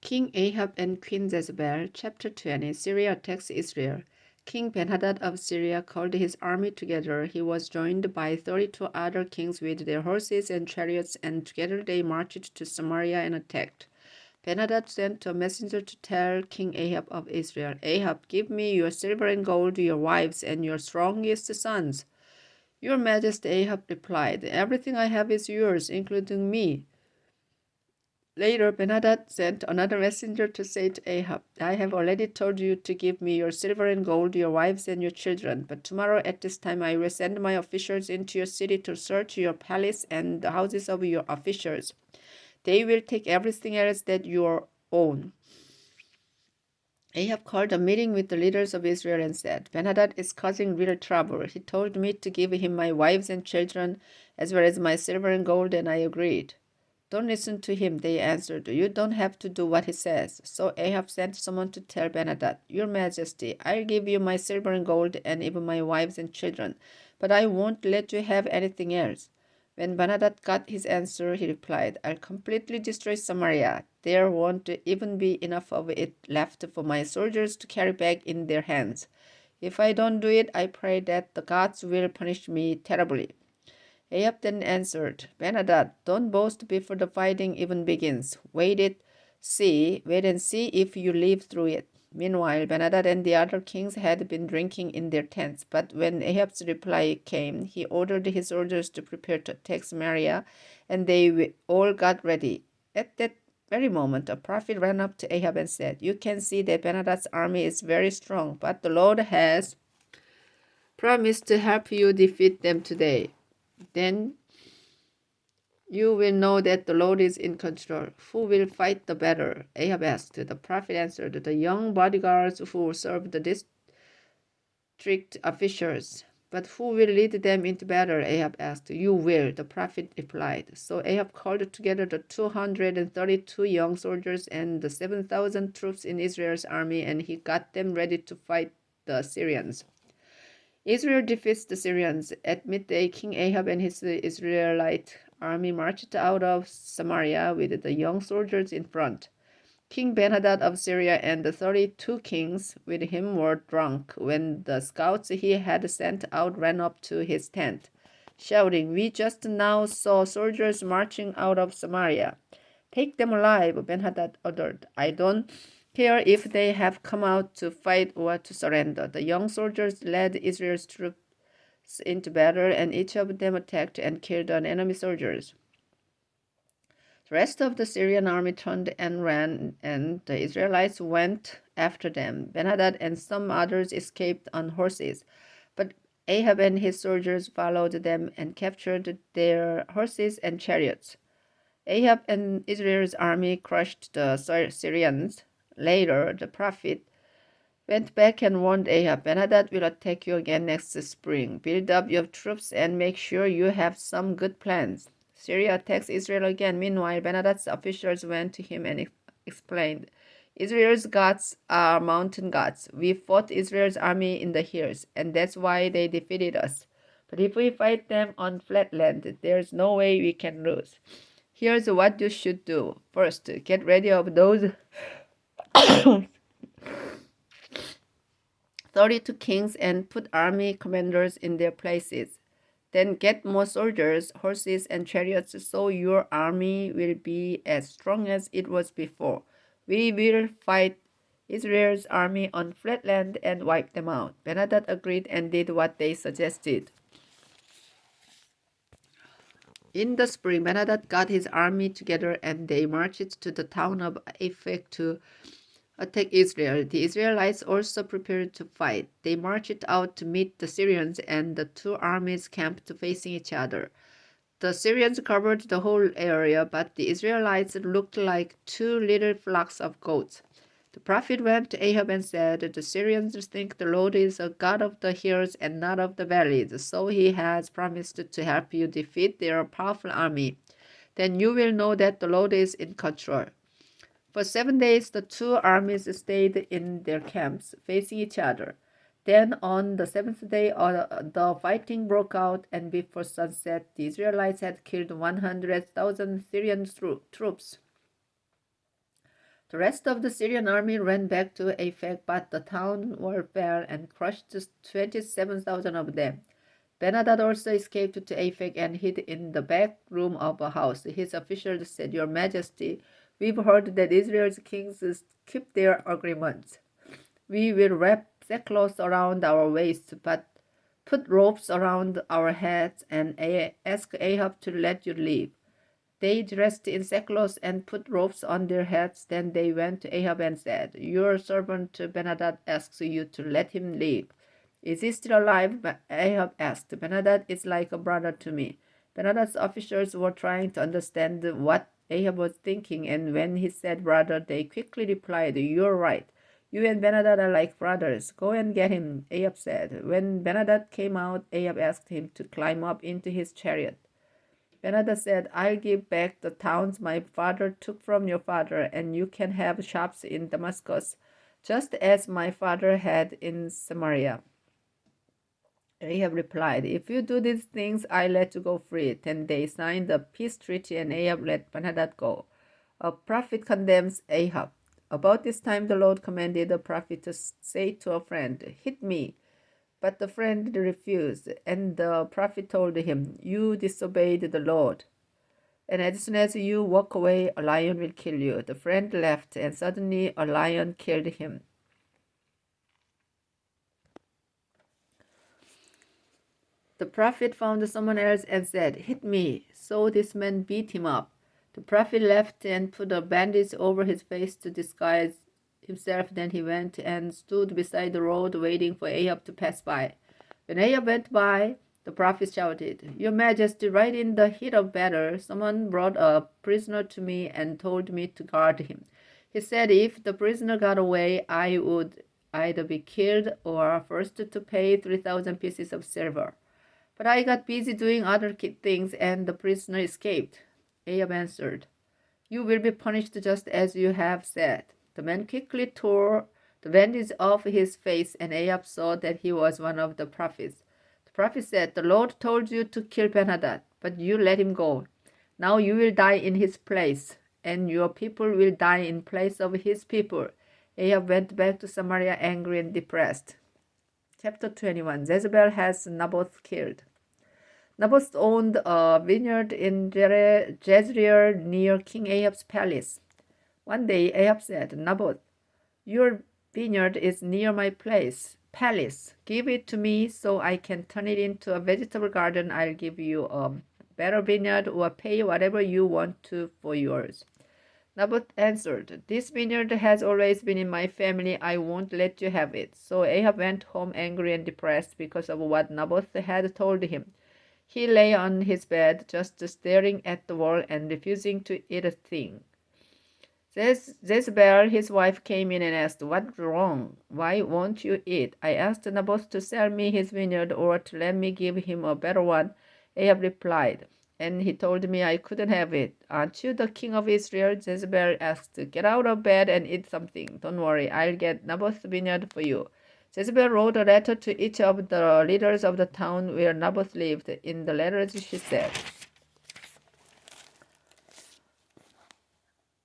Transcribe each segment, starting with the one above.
King Ahab and Queen Jezebel, Chapter 20. Syria attacks Israel. King Ben-Hadad of Syria called his army together. He was joined by 32 other kings with their horses and chariots, and together they marched to Samaria and attacked. Ben-Hadad sent a messenger to tell King Ahab of Israel, Ahab, give me your silver and gold, your wives, and your strongest sons. Your Majesty, Ahab replied, everything I have is yours, including me. Later, Ben-Hadad sent another messenger to say to Ahab, I have already told you to give me your silver and gold, your wives and your children, but tomorrow at this time I will send my officials into your city to search your palace and the houses of your officials. They will take everything else that you own. Ahab called a meeting with the leaders of Israel and said, Ben-Hadad is causing real trouble. He told me to give him my wives and children, as well as my silver and gold, and I agreed. Don't listen to him, they answered. You don't have to do what he says. So Ahab sent someone to tell Ben-Hadad, Your Majesty, I'll give you my silver and gold and even my wives and children, but I won't let you have anything else. When Ben-Hadad got his answer, he replied, I'll completely destroy Samaria. There won't even be enough of it left for my soldiers to carry back in their hands. If I don't do it, I pray that the gods will punish me terribly. Ahab then answered, Ben-Hadad, don't boast before the fighting even begins. Wait and see if you live through it. Meanwhile, Ben-Hadad and the other kings had been drinking in their tents, but when Ahab's reply came, he ordered his soldiers to prepare to attack Samaria, and they all got ready. At that very moment, a prophet ran up to Ahab and said, You can see that Ben-Hadad's army is very strong, but the Lord has promised to help you defeat them today. Then you will know that the Lord is in control. Who will fight the battle? Ahab asked. The prophet answered, The young bodyguards who serve the district officials. But who will lead them into battle? Ahab asked. You will, the prophet replied. So Ahab called together the 232 young soldiers and the 7,000 troops in Israel's army, and he got them ready to fight the Syrians. Israel defeats the Syrians. At midday, King Ahab and his Israelite army marched out of Samaria with the young soldiers in front. King Ben-Hadad of Syria and the 32 kings with him were drunk when the scouts he had sent out ran up to his tent, shouting, We just now saw soldiers marching out of Samaria. Take them alive, Ben-Hadad ordered. I don't care if they have come out to fight or to surrender. The young soldiers led Israel's troops into battle, and each of them attacked and killed an enemy soldiers. The rest of the Syrian army turned and ran, and the Israelites went after them. Ben-Hadad and some others escaped on horses, but Ahab and his soldiers followed them and captured their horses and chariots. Ahab and Israel's army crushed the Syrians. Later, the prophet went back and warned Ahab, Ben-Hadad will attack you again next spring. Build up your troops and make sure you have some good plans. Syria attacks Israel again. Meanwhile, Ben-Hadad's officials went to him and explained, Israel's gods are mountain gods. We fought Israel's army in the hills, and that's why they defeated us. But if we fight them on flat land, there's no way we can lose. Here's what you should do. First, get rid of those 32 kings and put army commanders in their places. Then get more soldiers, horses, and chariots so your army will be as strong as it was before. We will fight Israel's army on flat land and wipe them out. Ben-Hadad agreed and did what they suggested. In the spring, Ben-Hadad got his army together and they marched to the town of Aphek to attack Israel. The Israelites also prepared to fight. They marched out to meet the Syrians, and the two armies camped facing each other. The Syrians covered the whole area, but the Israelites looked like two little flocks of goats. The prophet went to Ahab and said, The Syrians think the Lord is a God of the hills and not of the valleys, so he has promised to help you defeat their powerful army. Then you will know that the Lord is in control. For 7 days, the two armies stayed in their camps, facing each other. Then on the seventh day, the fighting broke out, and before sunset, the Israelites had killed 100,000 Syrian troops. The rest of the Syrian army ran back to Aphek, but the town wall fell and crushed 27,000 of them. Ben-Hadad also escaped to Aphek and hid in the back room of a house. His officials said, Your Majesty, we've heard that Israel's kings keep their agreements. We will wrap sackcloth around our waists, but put ropes around our heads and ask Ahab to let you leave. They dressed in sackcloth and put ropes on their heads. Then they went to Ahab and said, Your servant Ben-Hadad asks you to let him leave. Is he still alive? Ahab asked. Ben-Hadad is like a brother to me. Ben-Hadad's officers were trying to understand what Ahab was thinking, and when he said brother, they quickly replied, You're right. You and Ben-Hadad are like brothers. Go and get him, Ahab said. When Ben-Hadad came out, Ahab asked him to climb up into his chariot. Ben-Hadad said, I'll give back the towns my father took from your father, and you can have shops in Damascus, just as my father had in Samaria. Ahab replied, If you do these things, I let you go free. Then they signed a peace treaty, and Ahab let Ben-Hadad go. A prophet condemns Ahab. About this time the Lord commanded a prophet to say to a friend, Hit me. But the friend refused, and the prophet told him, You disobeyed the Lord. And as soon as you walk away, a lion will kill you. The friend left, and suddenly a lion killed him. The prophet found someone else and said, Hit me. So this man beat him up. The prophet left and put a bandage over his face to disguise himself. Then he went and stood beside the road waiting for Ahab to pass by. When Ahab went by, the prophet shouted, Your Majesty, right in the heat of battle, someone brought a prisoner to me and told me to guard him. He said if the prisoner got away, I would either be killed or forced to pay 3,000 pieces of silver. But I got busy doing other things and the prisoner escaped. Ahab answered, You will be punished just as you have said. The man quickly tore the bandage off his face, and Ahab saw that he was one of the prophets. The prophet said, The Lord told you to kill Ben-Hadad, but you let him go. Now you will die in his place, and your people will die in place of his people. Ahab went back to Samaria angry and depressed. Chapter 21. Jezebel has Naboth killed. Naboth owned a vineyard in Jezreel near King Ahab's palace. One day Ahab said, Naboth, your vineyard is near my palace. Give it to me so I can turn it into a vegetable garden. I'll give you a better vineyard or pay whatever you want to for yours. Naboth answered, This vineyard has always been in my family. I won't let you have it. So Ahab went home angry and depressed because of what Naboth had told him. He lay on his bed, just staring at the wall and refusing to eat a thing. Jezebel, his wife, came in and asked, What's wrong? Why won't you eat? I asked Naboth to sell me his vineyard or to let me give him a better one. Ahab replied, and he told me I couldn't have it. Aren't you the king of Israel? Jezebel asked, Get out of bed and eat something. Don't worry, I'll get Naboth's vineyard for you. Jezebel wrote a letter to each of the leaders of the town where Naboth lived. In the letters she said,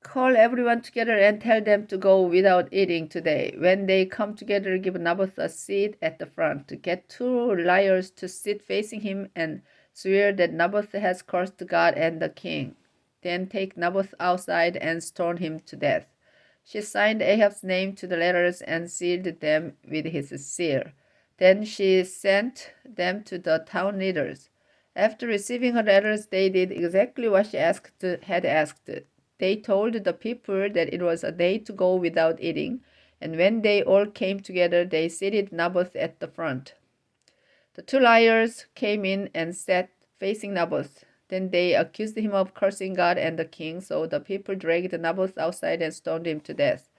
Call everyone together and tell them to go without eating today. When they come together, give Naboth a seat at the front. Get 2 liars to sit facing him and swear that Naboth has cursed God and the king. Then take Naboth outside and stone him to death. She signed Ahab's name to the letters and sealed them with his seal. Then she sent them to the town leaders. After receiving her letters, they did exactly what she had asked. They told the people that it was a day to go without eating, and when they all came together, they seated Naboth at the front. The 2 liars came in and sat facing Naboth. Then they accused him of cursing God and the king, so the people dragged Naboth outside and stoned him to death.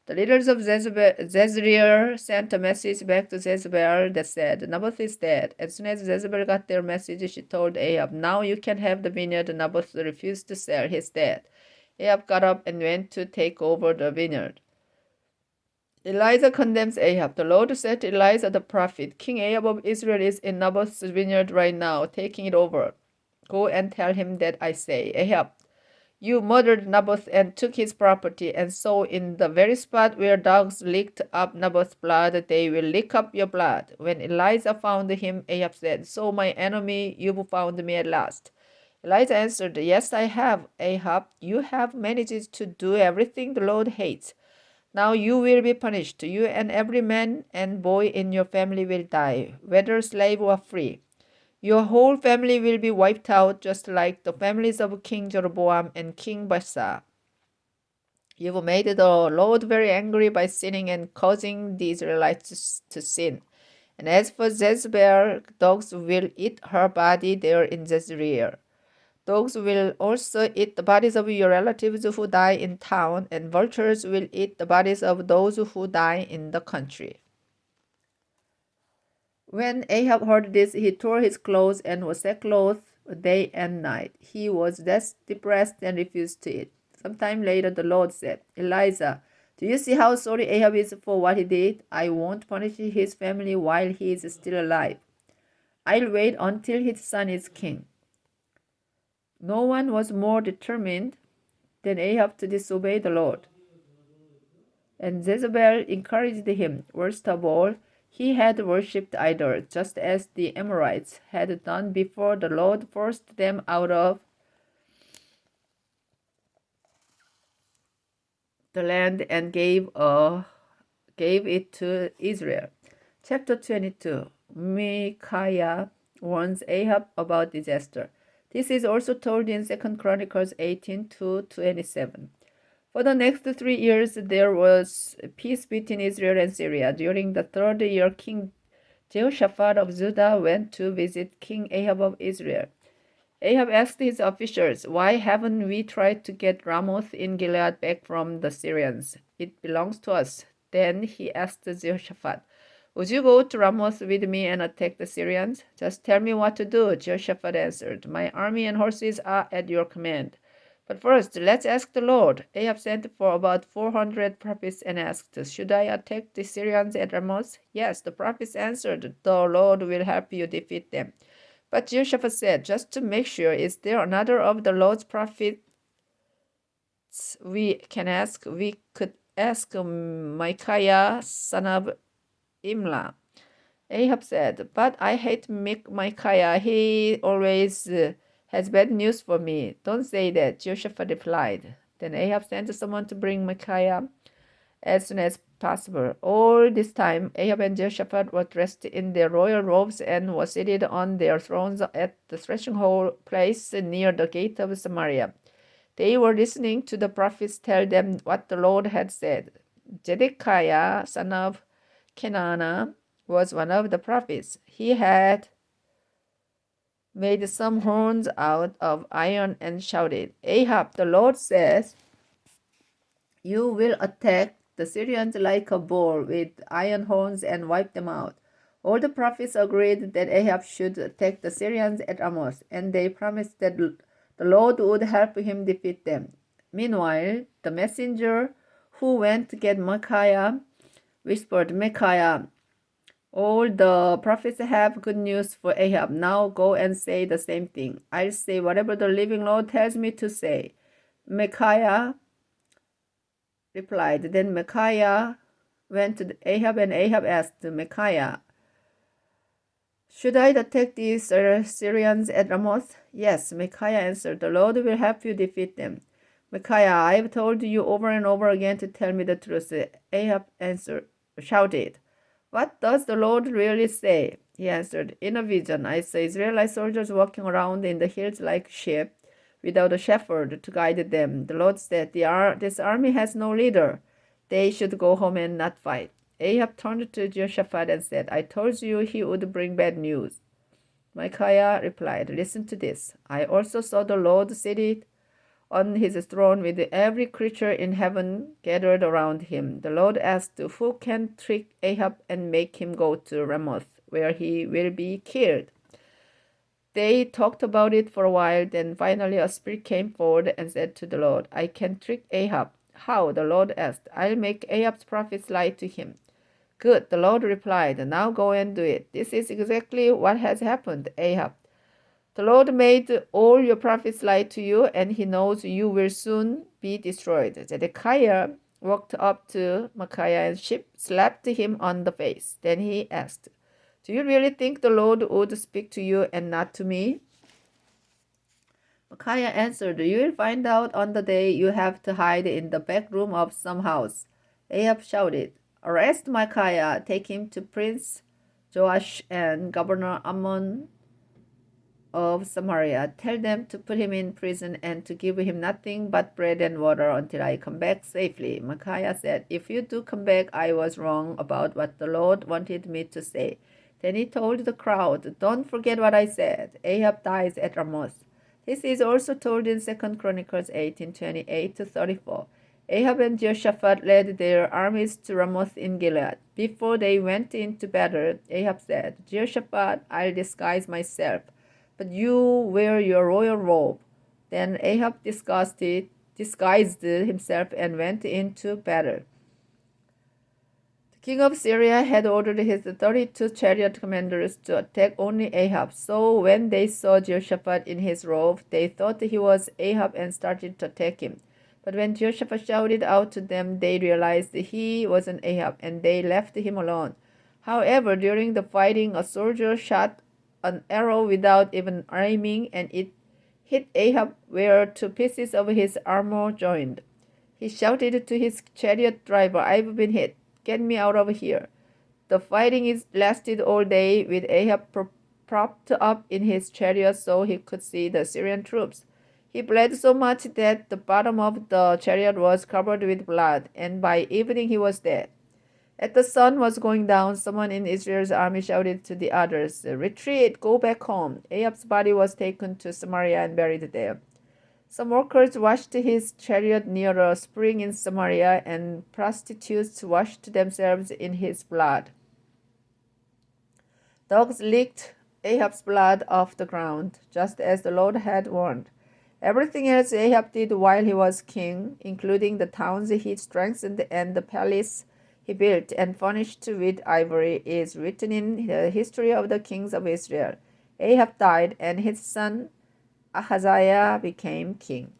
The leaders of Jezreel sent a message back to Jezebel that said, Naboth is dead. As soon as Jezebel got their message, she told Ahab, Now you can have the vineyard. Naboth refused to sell. He's dead. Ahab got up and went to take over the vineyard. Elijah condemns Ahab. The Lord said to Elijah the prophet, King Ahab of Israel is in Naboth's vineyard right now, taking it over. Go and tell him that I say, Ahab, You murdered Naboth and took his property, and so in the very spot where dogs licked up Naboth's blood, they will lick up your blood. When Elijah found him, Ahab said, So my enemy, you've found me at last. Elijah answered, Yes, I have, Ahab. You have managed to do everything the Lord hates. Now you will be punished. You and every man and boy in your family will die, whether slave or free. Your whole family will be wiped out, just like the families of King Jeroboam and King Baasa. You've made the Lord very angry by sinning and causing the Israelites to sin. And as for Jezebel, dogs will eat her body there in Jezreel. Dogs will also eat the bodies of your relatives who die in town, and vultures will eat the bodies of those who die in the country. When Ahab heard this, he tore his clothes and was sackcloth day and night. He was depressed and refused to eat. Sometime later, the Lord said, Elijah, do you see how sorry Ahab is for what he did? I won't punish his family while he is still alive. I'll wait until his son is king. No one was more determined than Ahab to disobey the Lord. And Jezebel encouraged him. Worst of all, he had worshipped idols, just as the Amorites had done before the Lord forced them out of the land and gave it to Israel. Chapter 22. Micaiah warns Ahab about disaster. This is also told in 2 Chronicles 18:27. For the next 3 years, there was peace between Israel and Syria. During the third year, King Jehoshaphat of Judah went to visit King Ahab of Israel. Ahab asked his officials, Why haven't we tried to get Ramoth in Gilead back from the Syrians? It belongs to us. Then he asked Jehoshaphat, Would you go to Ramoth with me and attack the Syrians? Just tell me what to do, Jehoshaphat answered. My army and horses are at your command. But first, let's ask the Lord. Ahab sent for about 400 prophets and asked, Should I attack the Syrians at Ramoth? Yes, the prophets answered, The Lord will help you defeat them. But Jehoshaphat said, Just to make sure, is there another of the Lord's prophets we can ask? We could ask Micaiah, son of Imlah. Ahab said, But I hate Micaiah. He always has bad news for me. Don't say that, Jehoshaphat replied. Then Ahab sent someone to bring Micaiah as soon as possible. All this time, Ahab and Jehoshaphat were dressed in their royal robes and were seated on their thrones at the threshing place near the gate of Samaria. They were listening to the prophets tell them what the Lord had said. Zedekiah, son of Kenana, was one of the prophets. He had made some horns out of iron and shouted, Ahab, the Lord says, You will attack the Syrians like a bull with iron horns and wipe them out. All the prophets agreed that Ahab should attack the Syrians at Ramoth, and they promised that the Lord would help him defeat them. Meanwhile, the messenger who went to get Micaiah whispered, Micaiah, all the prophets have good news for Ahab. Now go and say the same thing. I'll say whatever the living Lord tells me to say. Micaiah replied. Then Micaiah went to Ahab, and Ahab asked Micaiah, Should I attack these Syrians at Ramoth? Yes, Micaiah answered. The Lord will help you defeat them. Micaiah, I have told you over and over again to tell me the truth. Ahab shouted. What does the Lord really say? He answered, In a vision, I saw Israelite soldiers walking around in the hills like sheep, without a shepherd to guide them. The Lord said, This army has no leader. They should go home and not fight. Ahab turned to Jehoshaphat and said, I told you he would bring bad news. Micaiah replied, Listen to this. I also saw the Lord seated on his throne with every creature in heaven gathered around him. The Lord asked, Who can trick Ahab and make him go to Ramoth, where he will be killed? They talked about it for a while. Then finally a spirit came forward and said to the Lord, I can trick Ahab. How? The Lord asked. I'll make Ahab's prophets lie to him. Good, the Lord replied. Now go and do it. This is exactly what has happened, Ahab. The Lord made all your prophets lie to you, and he knows you will soon be destroyed. Zedekiah walked up to Micaiah and slapped him on the face. Then he asked, "Do you really think the Lord would speak to you and not to me?" Micaiah answered, "You will find out on the day you have to hide in the back room of some house." Ahab shouted, "Arrest Micaiah, take him to Prince Joash and Governor Ammon of Samaria. Tell them to put him in prison and to give him nothing but bread and water until I come back safely." Micaiah said, "If you do come back, I was wrong about what the Lord wanted me to say." Then he told the crowd, "Don't forget what I said. Ahab dies at Ramoth." This is also told in 2 Chronicles 18:28 to 34. Ahab and Jehoshaphat led their armies to Ramoth in Gilead. Before they went into battle, Ahab said, "Jehoshaphat, I'll disguise myself, but you wear your royal robe." Then Ahab disguised himself and went into battle. The king of Syria had ordered his 32 chariot commanders to attack only Ahab. So when they saw Jehoshaphat in his robe, they thought he was Ahab and started to attack him. But when Jehoshaphat shouted out to them, they realized he wasn't Ahab, and they left him alone. However, during the fighting, a soldier shot an arrow without even aiming, and it hit Ahab where 2 pieces of his armor joined. He shouted to his chariot driver, "I've been hit. Get me out of here." The fighting lasted all day, with Ahab propped up in his chariot so he could see the Syrian troops. He bled so much that the bottom of the chariot was covered with blood, and by evening he was dead. As the sun was going down, someone in Israel's army shouted to the others, "Retreat, go back home." Ahab's body was taken to Samaria and buried there. Some workers washed his chariot near a spring in Samaria, and prostitutes washed themselves in his blood. Dogs licked Ahab's blood off the ground, just as the Lord had warned. Everything else Ahab did while he was king, including the towns he strengthened and the palace he built and furnished with ivory, is written in the history of the kings of Israel. Ahab died, and his son Ahaziah became king.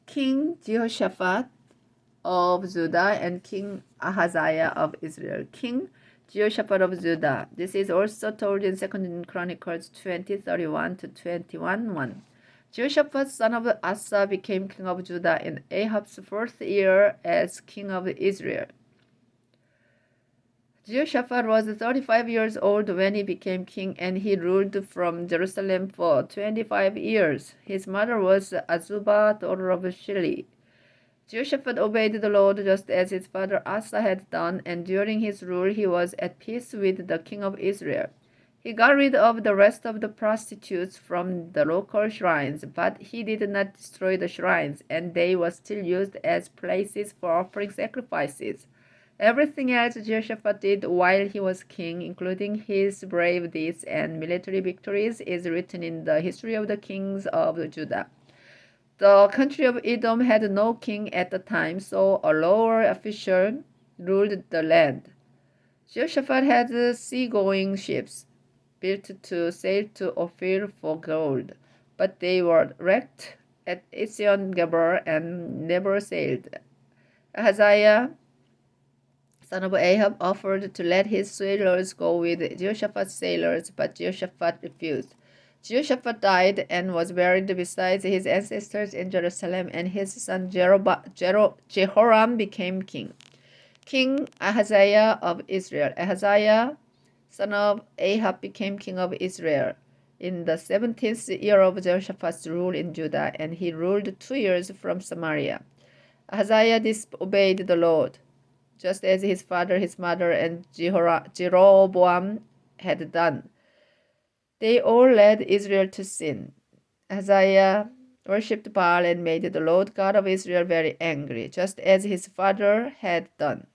King Jehoshaphat of Judah and King Ahaziah of Israel. King Jehoshaphat of Judah. This is also told in 2 Chronicles 20:31 to 21:1. Jehoshaphat, son of Asa, became king of Judah in Ahab's fourth year as king of Israel. Jehoshaphat was 35 years old when he became king, and he ruled from Jerusalem for 25 years. His mother was Azubah, daughter of Shili. Jehoshaphat obeyed the Lord just as his father Asa had done, and during his rule he was at peace with the king of Israel. He got rid of the rest of the prostitutes from the local shrines, but he did not destroy the shrines, and they were still used as places for offering sacrifices. Everything else Jehoshaphat did while he was king, including his brave deeds and military victories, is written in the history of the kings of Judah. The country of Edom had no king at the time, so a lower official ruled the land. Jehoshaphat had seagoing ships built to sail to Ophir for gold, but they were wrecked at Ezion-Geber and never sailed. Ahaziah, son of Ahab, offered to let his sailors go with Jehoshaphat's sailors, but Jehoshaphat refused. Jehoshaphat died and was buried beside his ancestors in Jerusalem, and his son Jehoram became king. King Ahaziah of Israel. Ahaziah, son of Ahab, became king of Israel in the 17th year of Jehoshaphat's rule in Judah, and he ruled 2 years from Samaria. Ahaziah disobeyed the Lord, just as his father, his mother, and Jeroboam had done. They all led Israel to sin. Ahaziah worshipped Baal and made the Lord God of Israel very angry, just as his father had done.